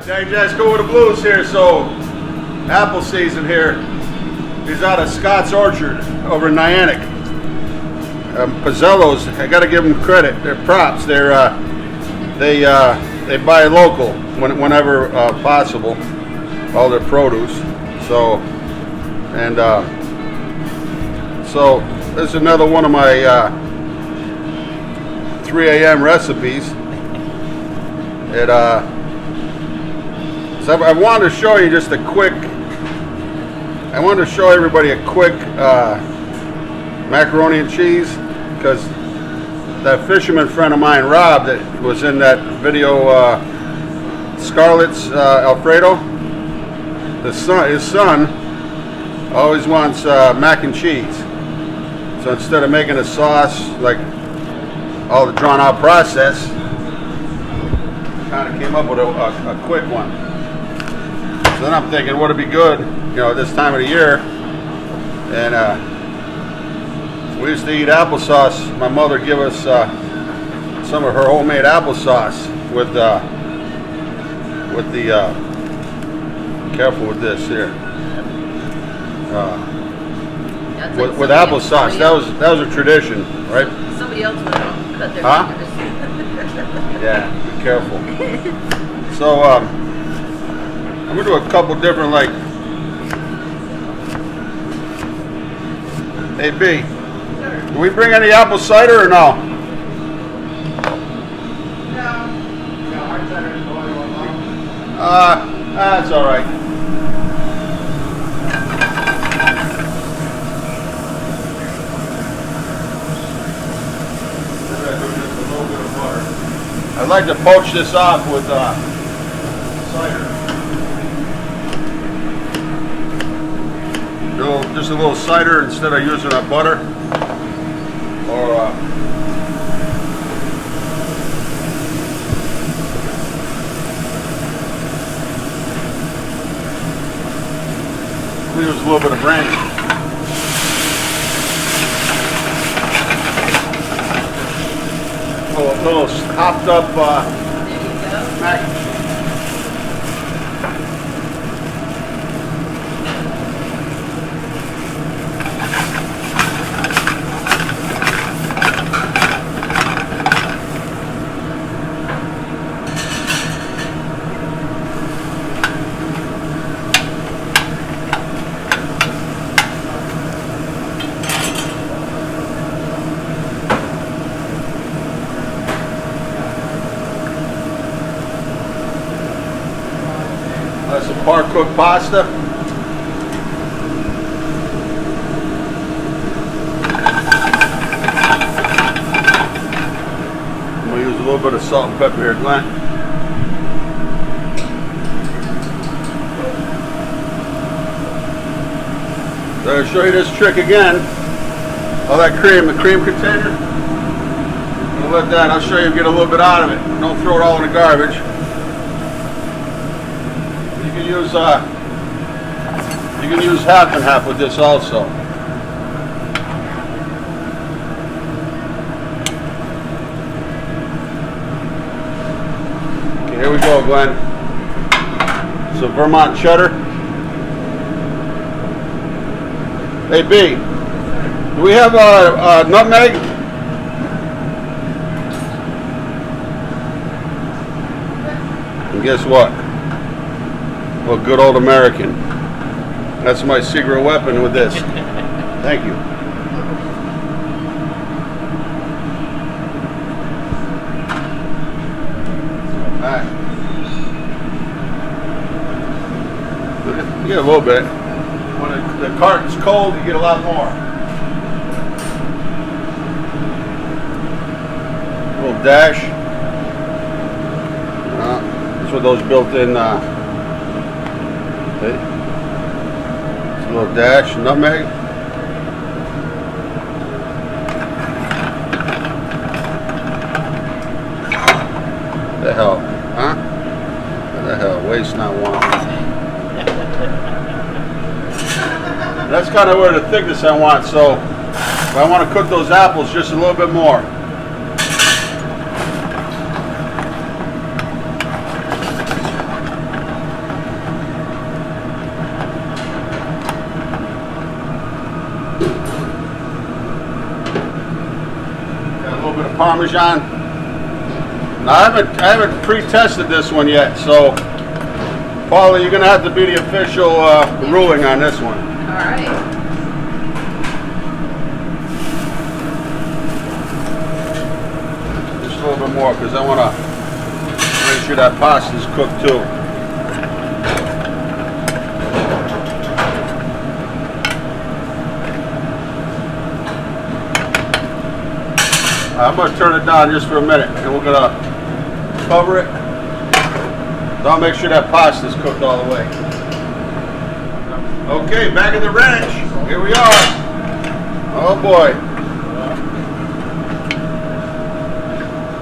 Just go with the blues here. So, apple season here. He's out of Scott's Orchard over in Niantic. Pizzello's, I got to give them credit. They're props. They buy local whenever possible, all their produce. So, and so this is another one of my 3 a.m. recipes. So I wanted to show you just a quick. I wanted to show everybody a quick macaroni and cheese, because that fisherman friend of mine, Rob, that was in that video, Scarlett's Alfredo. His son always wants mac and cheese. So instead of making a sauce, like all the drawn out process, kind of came up with a quick one. So then I'm thinking, would it be good, this time of the year? And we used to eat applesauce. My mother give us some of her homemade applesauce with the careful with this here. With applesauce, that was a tradition, right? Somebody else would have cut their fingers. Yeah, be careful. So I'm gonna do a couple different, like, hey B, do we bring any apple cider or no? No, hard cider is the only one. That's all right. I'd like to poach this off with cider. Just a little cider instead of using a butter or we use a little bit of brandy. A little hopped up mac and cheese. That's some par-cooked pasta. I'm going to use a little bit of salt and pepper here, Glenn. So I'll show you this trick again. All that cream, the cream container. I'll show you get a little bit out of it. Don't throw it all in the garbage. You can use half and half with this also. Okay, here we go, Glenn. So Vermont cheddar. Hey B, do we have a nutmeg? And guess what? Well, good old American. That's my secret weapon with this. Thank you. All right. You get a little bit. When the carton's cold, you get a lot more. A little dash. That's what those built-in. It's a little dash, nutmeg. The hell, huh? What the hell, waste not want. That's kind of where the thickness I want, so I want to cook those apples just a little bit more. Parmesan. Now I haven't pre-tested this one yet, so Paula, you're gonna have to be the official ruling on this one. All right. Just a little bit more because I want to make sure that pasta's cooked too. I'm going to turn it down just for a minute and we're going to cover it. So I'll make sure that pasta's cooked all the way. Okay, back at the ranch. Here we are. Oh boy.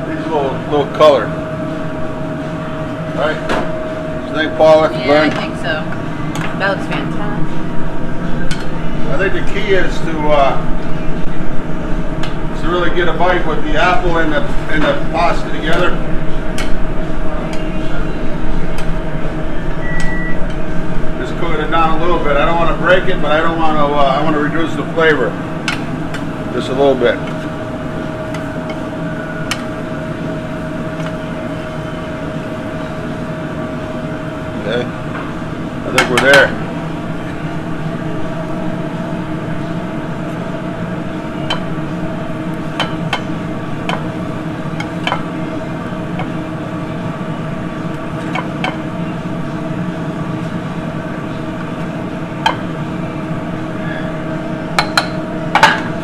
These little color. All right. What do you think, Paula? Yeah, Glenn? I think so. That looks fantastic. I think the key is to really get a bite with the apple and the pasta together. Just cooking it down a little bit. I don't want to break it, but I don't want to. I want to reduce the flavor just a little bit. Okay, I think we're there.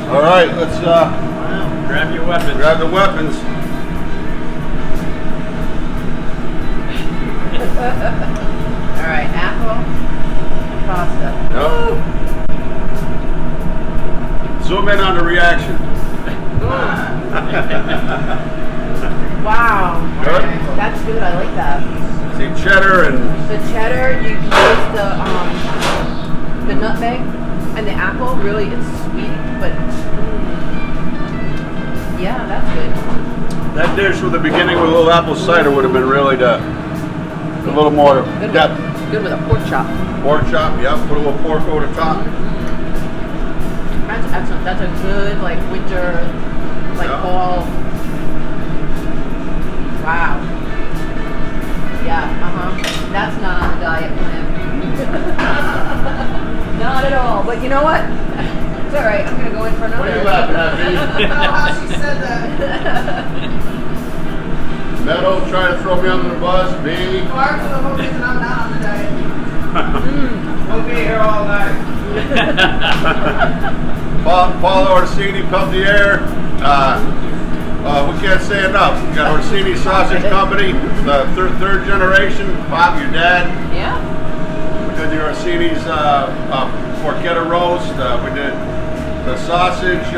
All right, let's Grab your weapons. grab the weapons. All right, apple, pasta. Yep. Zoom in on the reaction. Wow. Good? That's good. I like that. See cheddar and The cheddar, you taste the nutmeg, and the apple. Really, it's sweet, but yeah, that's good. that dish with the beginning with a little apple cider would have been really a little more Good depth. with, good with a pork chop. Pork chop, yep. Put a little pork over the top. That's excellent. That's a good like winter, like Yeah. fall. Wow. Yeah. That's not on the diet plan. Not at all. But you know what? It's all right. I'm gonna go in for another. What are you laughing at, I don't know how she said that. Meadow trying to throw me under the bus. Me. Part of the whole reason I'm not on the diet. We'll be here all night. Paolo Orsini Peltier. We can't say enough. We got Orsini Sausage Company, the third generation. Bob, your dad. Yeah. We did the Orsini's porchetta roast. We did the sausage,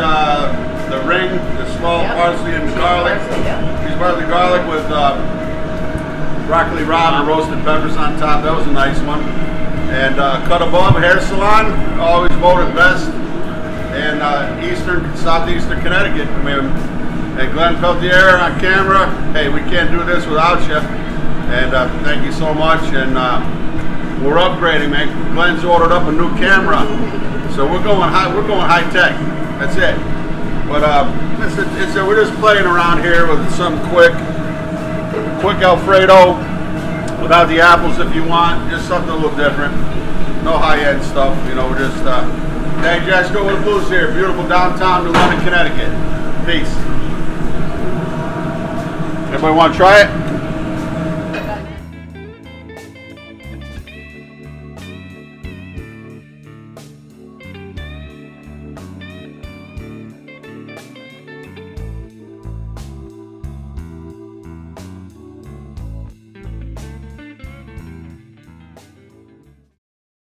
the ring, the small Yep. parsley and garlic. Parsley, yeah. Cheese parsley garlic with broccoli rabe and roasted peppers on top. That was a nice one. And Cut Above Hair Salon, always voted best in southeastern Connecticut. I mean, and Glenn Peltier on camera. Hey, we can't do this without you. And thank you so much. And we're upgrading, man. Glenn's ordered up a new camera, so we're going high tech. That's it. But we're just playing around here with some quick Alfredo without the apples if you want. Just something a little different. No high-end stuff. You know, we're just hey, Jess, go with the blues here. Beautiful downtown New London, Connecticut. Peace. Everybody want to try it?